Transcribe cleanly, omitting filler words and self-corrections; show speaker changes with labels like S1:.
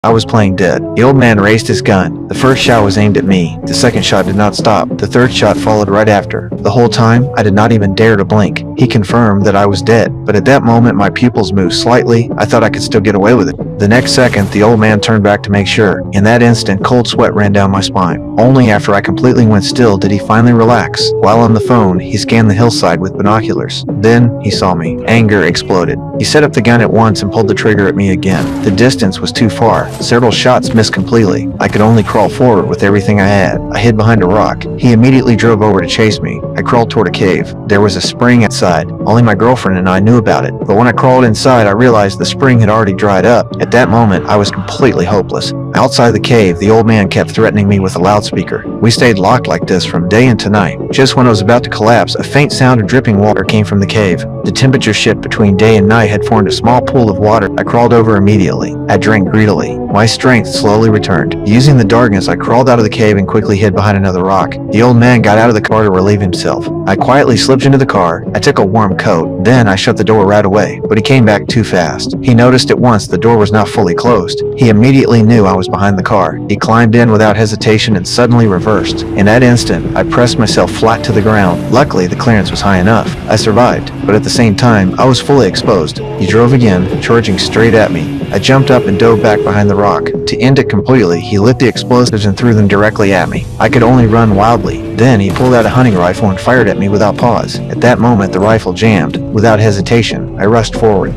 S1: I was playing dead. The old man raised his gun. The first shot was aimed at me. The second shot did not stop. The third shot followed right after. The whole time, I did not even dare to blink. He confirmed that I was dead, but at that moment my pupils moved slightly. I thought I could still get away with it. The next second, the old man turned back to make sure. In that instant, cold sweat ran down my spine. Only after I completely went still did he finally relax. While on the phone, he scanned the hillside with binoculars. Then, he saw me. Anger exploded. He set up the gun at once and pulled the trigger at me again. The distance was too far. Several shots missed completely. I could only crawl forward with everything I had. I hid behind a rock. He immediately drove over to chase me. I crawled toward a cave. There was a spring outside. Only my girlfriend and I knew about it. But when I crawled inside, I realized the spring had already dried up. At that moment, I was completely hopeless. Outside the cave, the old man kept threatening me with a loudspeaker. We stayed locked like this from day into night. Just when I was about to collapse, a faint sound of dripping water came from the cave. The temperature shift between day and night had formed a small pool of water. I crawled over immediately. I drank greedily. My strength slowly returned. Using the darkness, I crawled out of the cave and quickly hid behind another rock. The old man got out of the car to relieve himself. I quietly slipped into the car. I took a warm coat. Then I shut the door right away, but he came back too fast. He noticed at once the door was not fully closed. He immediately knew I was behind the car. He climbed in without hesitation and suddenly reversed. In that instant, I pressed myself flat to the ground. Luckily, the clearance was high enough. I survived, but at the same time, I was fully exposed. He drove again, charging straight at me. I jumped up and dove back behind the rock. To end it completely, he lit the explosives and threw them directly at me. I could only run wildly. Then he pulled out a hunting rifle and fired at me without pause. At that moment, the rifle jammed. Without hesitation, I rushed forward.